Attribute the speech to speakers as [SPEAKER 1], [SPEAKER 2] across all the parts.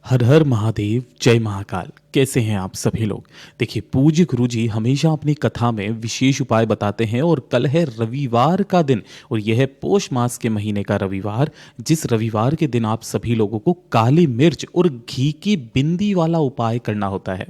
[SPEAKER 1] हर हर महादेव, जय महाकाल। कैसे हैं आप सभी लोग। देखिए, पूज्य गुरु जी हमेशा अपनी कथा में विशेष उपाय बताते हैं और कल है रविवार का दिन और यह है पौष मास के महीने का रविवार। जिस रविवार के दिन आप सभी लोगों को काली मिर्च और घी की बिंदी वाला उपाय करना होता है।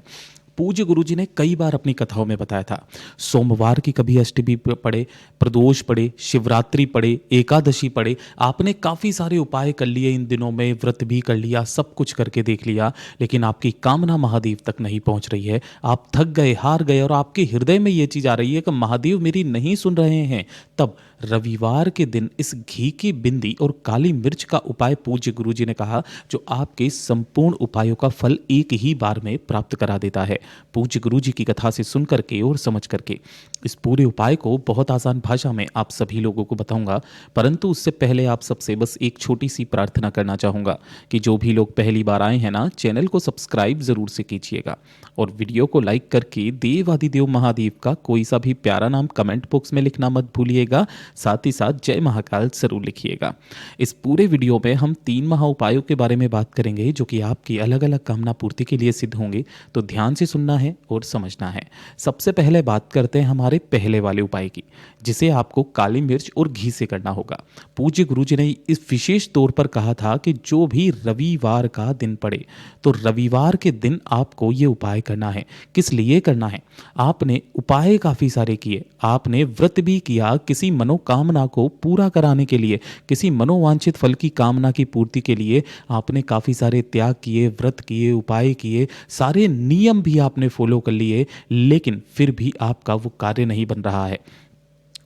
[SPEAKER 1] पूज्य गुरुजी ने कई बार अपनी कथाओं में बताया था। सोमवार की कभी अष्टमी पढ़े, प्रदोष पढ़े, शिवरात्रि पढ़े, एकादशी पढ़े। आपने काफ़ी सारे उपाय कर लिए इन दिनों में, व्रत भी कर लिया, सब कुछ करके देख लिया, लेकिन आपकी कामना महादेव तक नहीं पहुंच रही है। आप थक गए, हार गए और आपके हृदय में ये चीज़ आ रही है कि महादेव मेरी नहीं सुन रहे हैं। तब रविवार के दिन इस घी की बिंदी और काली मिर्च का उपाय पूज्य गुरुजी ने कहा, जो आपके संपूर्ण उपायों का फल एक ही बार में प्राप्त करा देता है। पूज्य गुरुजी की कथा से सुन करके और समझ करके इस पूरे उपाय को बहुत आसान भाषा में आप सभी लोगों को बताऊंगा, परंतु उससे पहले आप सबसे बस एक छोटी सी प्रार्थना करना चाहूंगा कि जो भी लोग पहली बार आए हैं ना, चैनल को सब्सक्राइब जरूर से कीजिएगा और वीडियो को लाइक करके देवादिदेव महादेव का कोई सा भी प्यारा नाम कमेंट बॉक्स में लिखना मत भूलिएगा। साथ ही साथ जय महाकाल जरूर लिखिएगा। इस पूरे वीडियो में हम 3 महा उपायों के बारे में बात करेंगे जो कि आपकी अलग अलग कामना पूर्ति के लिए सिद्ध होंगे, तो ध्यान से सुनना है और समझना है। सबसे पहले बात करते हैं हमारे पहले वाले उपाय की, जिसे आपको काली मिर्च और घी से करना होगा। पूज्य गुरुजी ने इस विशेष तौर पर कहा था कि जो भी रविवार का दिन पड़े, तो रविवार के दिन आपको ये उपाय करना है। किस लिए करना है? आपने उपाय काफ़ी सारे किए, आपने व्रत भी किया किसी मनोकामना को पूरा कराने के लिए, किसी मनोवांछित फल की कामना की पूर्ति के लिए आपने काफ़ी सारे त्याग किए, व्रत किए, उपाय किए, सारे नियम भी आपने फॉलो कर लिए, लेकिन फिर भी आपका वो कार्य नहीं बन रहा है।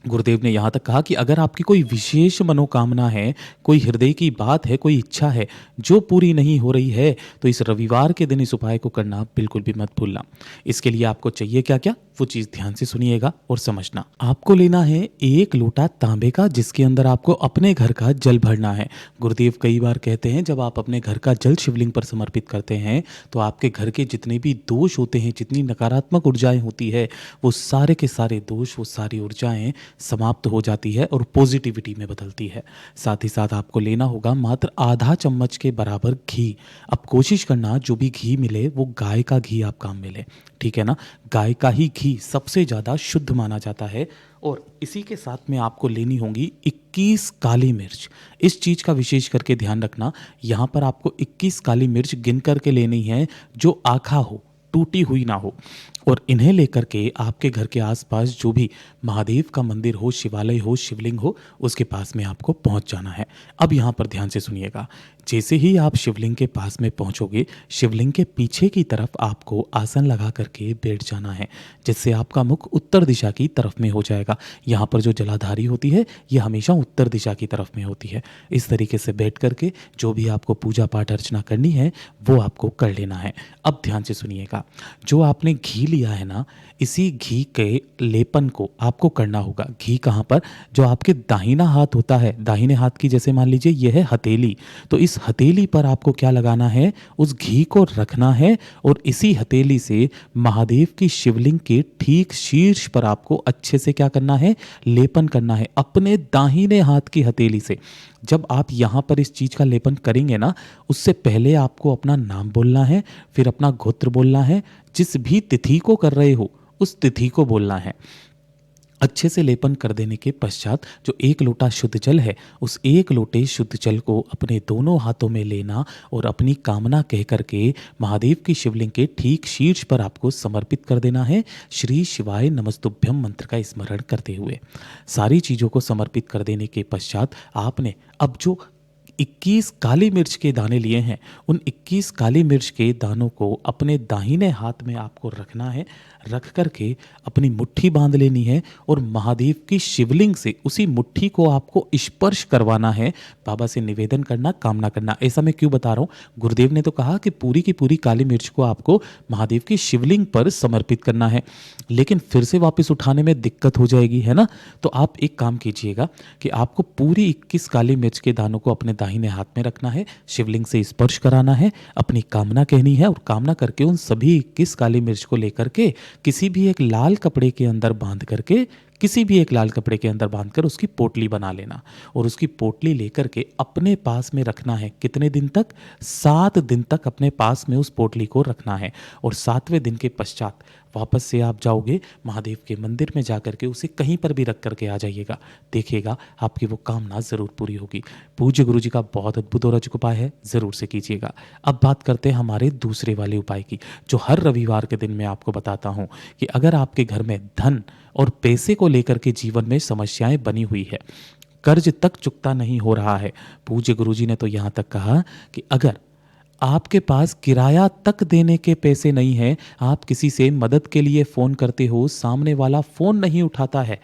[SPEAKER 1] गुरुदेव ने यहाँ तक कहा कि अगर आपकी कोई विशेष मनोकामना है, कोई हृदय की बात है, कोई इच्छा है जो पूरी नहीं हो रही है, तो इस रविवार के दिन इस उपाय को करना बिल्कुल भी मत भूलना। इसके लिए आपको चाहिए क्या क्या, वो चीज़ ध्यान से सुनिएगा और समझना। आपको लेना है 1 लोटा तांबे का, जिसके अंदर आपको अपने घर का जल भरना है। गुरुदेव कई बार कहते हैं, जब आप अपने घर का जल शिवलिंग पर समर्पित करते हैं तो आपके घर के जितने भी दोष होते हैं, जितनी नकारात्मक ऊर्जाएं होती है, वो सारे के सारे दोष, वो सारी ऊर्जाएं समाप्त हो जाती है और पॉजिटिविटी में बदलती है। साथ ही साथ आपको लेना होगा मात्र आधा चम्मच के बराबर घी। अब कोशिश करना जो भी घी मिले वो गाय का घी आप काम मिले, ठीक है ना। गाय का ही घी सबसे ज़्यादा शुद्ध माना जाता है। और इसी के साथ में आपको लेनी होंगी 21 काली मिर्च। इस चीज़ का विशेष करके ध्यान रखना, यहाँ पर आपको 21 काली मिर्च गिन करके लेनी है, जो आखा हो, टूटी हुई ना हो। और इन्हें लेकर के आपके घर के आसपास जो भी महादेव का मंदिर हो, शिवालय हो, शिवलिंग हो, उसके पास में आपको पहुंच जाना है। अब यहाँ पर ध्यान से सुनिएगा। जैसे ही आप शिवलिंग के पास में पहुंचोगे, शिवलिंग के पीछे की तरफ आपको आसन लगा करके बैठ जाना है, जिससे आपका मुख उत्तर दिशा की तरफ में हो जाएगा। यहाँ पर जो जलाधारी होती है ये हमेशा उत्तर दिशा की तरफ में होती है। इस तरीके से बैठ करके जो भी आपको पूजा पाठ अर्चना करनी है वो आपको कर लेना है। अब ध्यान से सुनिएगा, जो आपने घी लिया है ना, इसी घी के लेपन को आपको करना होगा। घी कहाँ पर? जो आपके दाहिना हाथ होता है, दाहिने हाथ की जैसे मान लीजिए यह है हथेली, तो इस हथेली पर आपको क्या लगाना है, उस घी को रखना है और इसी हथेली से महादेव की शिवलिंग के ठीक शीर्ष पर आपको अच्छे से क्या करना है, लेपन करना है अपने दाहिने हाथ की हथेली से। जब आप यहाँ पर इस चीज़ का लेपन करेंगे ना, उससे पहले आपको अपना नाम बोलना है, फिर अपना गोत्र बोलना है, जिस भी तिथि को कर रहे हो उस तिथि को बोलना है। अच्छे से लेपन कर देने के पश्चात जो 1 लोटा शुद्ध जल है, उस 1 लोटे शुद्ध जल को अपने दोनों हाथों में लेना और अपनी कामना कह करके महादेव की शिवलिंग के ठीक शीर्ष पर आपको समर्पित कर देना है। श्री शिवाय नमस्तुभ्यम मंत्र का स्मरण करते हुए सारी चीज़ों को समर्पित कर देने के पश्चात आपने अब जो 21 काली मिर्च के दाने लिए हैं, उन 21 काली मिर्च के दानों को अपने दाहिने हाथ में आपको रखना है। रख करके अपनी मुट्ठी बांध लेनी है और महादेव की शिवलिंग से उसी मुट्ठी को आपको स्पर्श करवाना है। बाबा से निवेदन करना, कामना करना। ऐसा मैं क्यों बता रहा हूँ, गुरुदेव ने तो कहा कि पूरी की पूरी काली मिर्च को आपको महादेव की शिवलिंग पर समर्पित करना है, लेकिन फिर से वापस उठाने में दिक्कत हो जाएगी, है ना। तो आप एक काम कीजिएगा कि आपको पूरी 21 काली मिर्च के दानों को अपने दाहिने हाथ में रखना है, शिवलिंग से स्पर्श कराना है, अपनी कामना कहनी है और कामना करके उन सभी 21 काली मिर्च को लेकर के किसी भी एक लाल कपड़े के अंदर बांध करके किसी भी एक लाल कपड़े के अंदर बांधकर उसकी पोटली बना लेना और उसकी पोटली लेकर के अपने पास में रखना है। कितने दिन तक? 7 दिन तक अपने पास में उस पोटली को रखना है। और 7वें दिन के पश्चात वापस से आप जाओगे महादेव के मंदिर में जाकर के उसे कहीं पर भी रख करके आ जाइएगा। देखिएगा आपकी वो कामना ज़रूर पूरी होगी। पूज्य गुरु जी का बहुत अद्भुत और अचूक उपाय है, ज़रूर से कीजिएगा। अब बात करते हैं हमारे दूसरे वाले उपाय की, जो हर रविवार के दिन मैं आपको बताता हूँ कि अगर आपके घर में धन और पैसे को लेकर के जीवन में समस्याएं बनी हुई है, कर्ज तक चुकता नहीं हो रहा है, पूज्य गुरु जी ने तो यहाँ तक कहा कि अगर आपके पास किराया तक देने के पैसे नहीं हैं, आप किसी से मदद के लिए फ़ोन करते हो, सामने वाला फ़ोन नहीं उठाता है,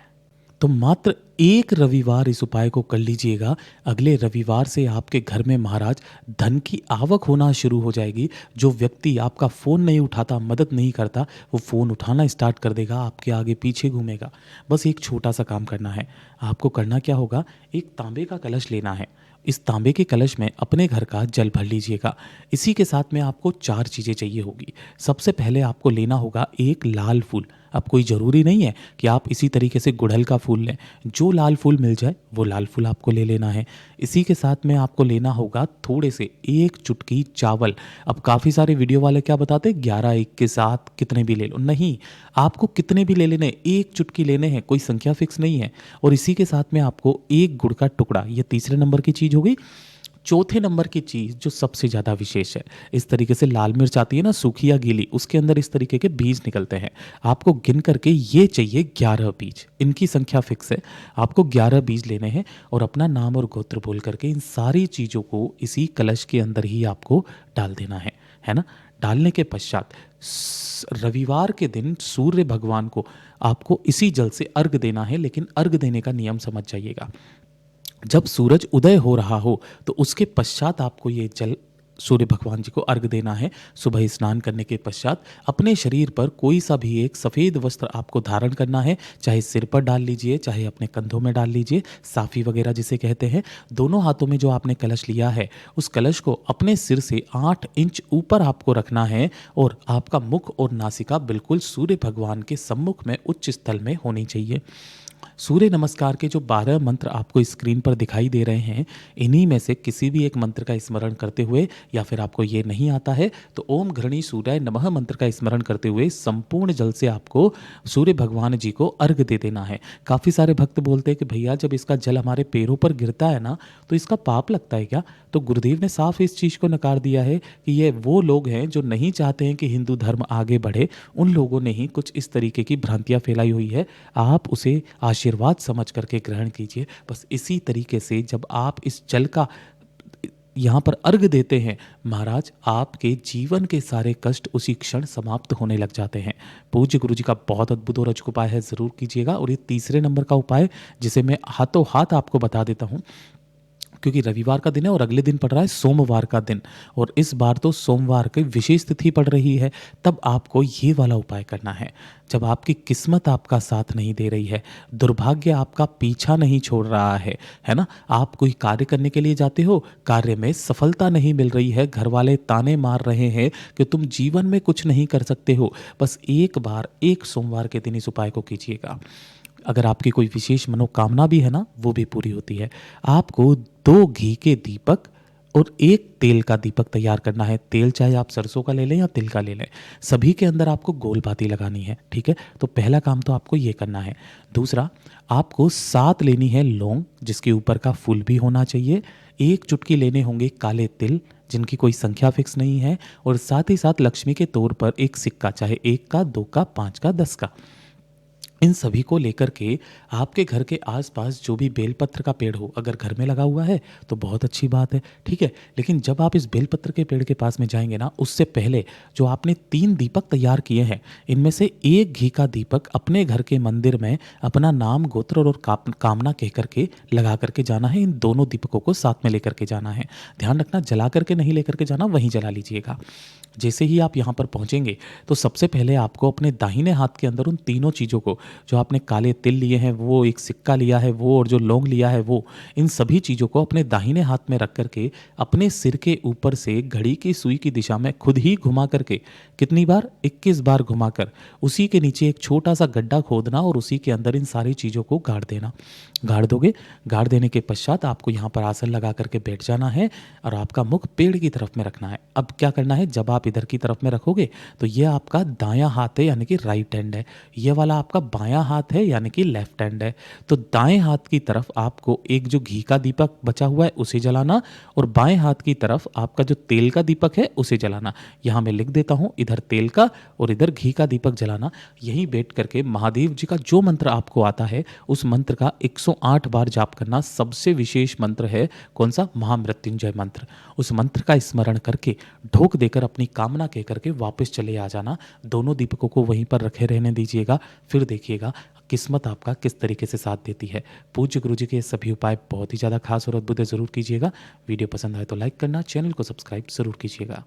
[SPEAKER 1] तो मात्र एक रविवार इस उपाय को कर लीजिएगा। अगले रविवार से आपके घर में महाराज धन की आवक होना शुरू हो जाएगी। जो व्यक्ति आपका फ़ोन नहीं उठाता, मदद नहीं करता, वो फ़ोन उठाना स्टार्ट कर देगा, आपके आगे पीछे घूमेगा। बस एक छोटा सा काम करना है। आपको करना क्या होगा, एक तांबे का कलश लेना है। इस तांबे के कलश में अपने घर का जल भर लीजिएगा। इसी के साथ में आपको 4 चीज़ें चाहिए होगी। सबसे पहले आपको लेना होगा एक लाल फूल। अब कोई ज़रूरी नहीं है कि आप इसी तरीके से गुड़हल का फूल लें, जो लाल फूल मिल जाए वो लाल फूल आपको ले लेना है। इसी के साथ में आपको लेना होगा थोड़े से 1 चुटकी चावल। अब काफ़ी सारे वीडियो वाले क्या बताते हैं, 11 21 7 कितने भी ले लो, नहीं, आपको कितने भी ले लेने, 1 चुटकी लेने हैं, कोई संख्या फिक्स नहीं है। और इसी के साथ में आपको 1 गुड़ का टुकड़ा, ये तीसरे नंबर की चीज़ हो गई। चौथे नंबर की चीज़ जो सबसे ज़्यादा विशेष है, इस तरीके से लाल मिर्च आती है ना, सूखी या गीली, उसके अंदर इस तरीके के बीज निकलते हैं। आपको गिन करके ये चाहिए 11 बीज, इनकी संख्या फिक्स है। आपको 11 बीज लेने हैं और अपना नाम और गोत्र बोल करके इन सारी चीज़ों को इसी कलश के अंदर ही आपको डाल देना है ना। डालने के पश्चात रविवार के दिन सूर्य भगवान को आपको इसी जल से अर्घ देना है। लेकिन अर्घ देने का नियम समझ जाइएगा, जब सूरज उदय हो रहा हो तो उसके पश्चात आपको ये जल सूर्य भगवान जी को अर्घ देना है। सुबह स्नान करने के पश्चात अपने शरीर पर कोई सा भी एक सफ़ेद वस्त्र आपको धारण करना है, चाहे सिर पर डाल लीजिए, चाहे अपने कंधों में डाल लीजिए, साफ़ी वगैरह जिसे कहते हैं। दोनों हाथों में जो आपने कलश लिया है, उस कलश को अपने सिर से 8 इंच ऊपर आपको रखना है और आपका मुख और नासिका बिल्कुल सूर्य भगवान के सम्मुख में उच्च स्थल में होनी चाहिए। सूर्य नमस्कार के जो 12 मंत्र आपको स्क्रीन पर दिखाई दे रहे हैं, इन्हीं में से किसी भी एक मंत्र का स्मरण करते हुए, या फिर आपको ये नहीं आता है तो ओम घृणी सूर्याय नमः मंत्र का स्मरण करते हुए संपूर्ण जल से आपको सूर्य भगवान जी को अर्घ दे देना है। काफ़ी सारे भक्त बोलते हैं कि भैया जब इसका जल हमारे पैरों पर गिरता है ना, तो इसका पाप लगता है क्या? तो गुरुदेव ने साफ इस चीज़ को नकार दिया है कि ये वो लोग हैं जो नहीं चाहते हैं कि हिंदू धर्म आगे बढ़े। उन लोगों ने ही कुछ इस तरीके की भ्रांतियाँ फैलाई हुई है। आप उसे आशीर्वाद समझ करके ग्रहण कीजिए। बस इसी तरीके से जब आप इस जल का यहाँ पर अर्घ देते हैं, महाराज आपके जीवन के सारे कष्ट उसी क्षण समाप्त होने लग जाते हैं। पूज्य गुरु जी का बहुत अद्भुत और अचूक उपाय है, ज़रूर कीजिएगा। और ये तीसरे नंबर का उपाय जिसे मैं हाथों हाथ आपको बता देता हूँ, क्योंकि रविवार का दिन है और अगले दिन पड़ रहा है सोमवार का दिन, और इस बार तो सोमवार की विशेष तिथि पड़ रही है, तब आपको ये वाला उपाय करना है। जब आपकी किस्मत आपका साथ नहीं दे रही है, दुर्भाग्य आपका पीछा नहीं छोड़ रहा है ना, आप कोई कार्य करने के लिए जाते हो, कार्य में सफलता नहीं मिल रही है, घर वाले ताने मार रहे हैं कि तुम जीवन में कुछ नहीं कर सकते हो, बस एक बार एक सोमवार के दिन इस उपाय को कीजिएगा। अगर आपकी कोई विशेष मनोकामना भी है ना, वो भी पूरी होती है। आपको 2 घी के दीपक और 1 तेल का दीपक तैयार करना है। तेल चाहे आप सरसों का ले लें या तिल का ले लें, सभी के अंदर आपको गोल बाती लगानी है, ठीक है। तो पहला काम तो आपको ये करना है। दूसरा, आपको 7 लेनी है लौंग, जिसके ऊपर का फूल भी होना चाहिए। 1 चुटकी लेने होंगे काले तिल, जिनकी कोई संख्या फिक्स नहीं है। और साथ ही साथ लक्ष्मी के तौर पर एक सिक्का, चाहे 1 का, 2 का, 5 का, 10 का, इन सभी को लेकर के आपके घर के आसपास जो भी बेलपत्र का पेड़ हो, अगर घर में लगा हुआ है तो बहुत अच्छी बात है, ठीक है। लेकिन जब आप इस बेलपत्र के पेड़ के पास में जाएंगे ना, उससे पहले जो आपने 3 दीपक तैयार किए हैं, इनमें से 1 घी का दीपक अपने घर के मंदिर में अपना नाम, गोत्र और कामना कह करके लगा करके जाना है। इन दोनों दीपकों को साथ में लेकर के जाना है। ध्यान रखना, जला करके नहीं लेकर के जाना, वहीं जला लीजिएगा। जैसे ही आप यहाँ पर पहुँचेंगे तो सबसे पहले आपको अपने दाहिने हाथ के अंदर उन तीनों चीज़ों को जो आपने काले तिल लिए हैं वो, एक सिक्का लिया है वो, और जो लौंग लिया है वो, इन सभी चीज़ों को अपने दाहिने हाथ में रख करके अपने सिर के ऊपर से घड़ी की सुई की दिशा में खुद ही घुमा करके, कितनी बार, 21 बार घुमाकर उसी के नीचे एक छोटा सा गड्ढा खोदना और उसी के अंदर इन सारी चीज़ों को गाड़ देना। गाड़ दोगे, गाड़ देने के पश्चात आपको यहाँ पर आसन लगा करके बैठ जाना है और आपका मुख पेड़ की तरफ में रखना है। अब क्या करना है, जब आप इधर की तरफ में रखोगे तो ये आपका दायां हाथ है यानी कि राइट हैंड है, ये वाला आपका बायां हाथ है यानी कि लेफ्ट हैंड है। तो दाएं हाथ की तरफ आपको एक जो घी का दीपक बचा हुआ है उसे जलाना, और बाएं हाथ की तरफ आपका जो तेल का दीपक है उसे जलाना। यहाँ मैं लिख देता हूँ, इधर तेल का और इधर घी का दीपक जलाना। यहीं बैठ करके महादेव जी का जो मंत्र आपको आता है उस मंत्र का 108 बार जाप करना। सबसे विशेष मंत्र है कौन सा, महामृत्युंजय मंत्र। उस मंत्र का स्मरण करके ढोक देकर अपनी कामना कह करके वापस चले आ जाना। दोनों दीपकों को वहीं पर रखे रहने दीजिएगा, फिर देखिएगा किस्मत आपका किस तरीके से साथ देती है। पूज्य गुरु जी के सभी उपाय बहुत ही ज़्यादा खास और अद्भुत है, ज़रूर कीजिएगा। वीडियो पसंद आए तो लाइक करना, चैनल को सब्सक्राइब ज़रूर कीजिएगा।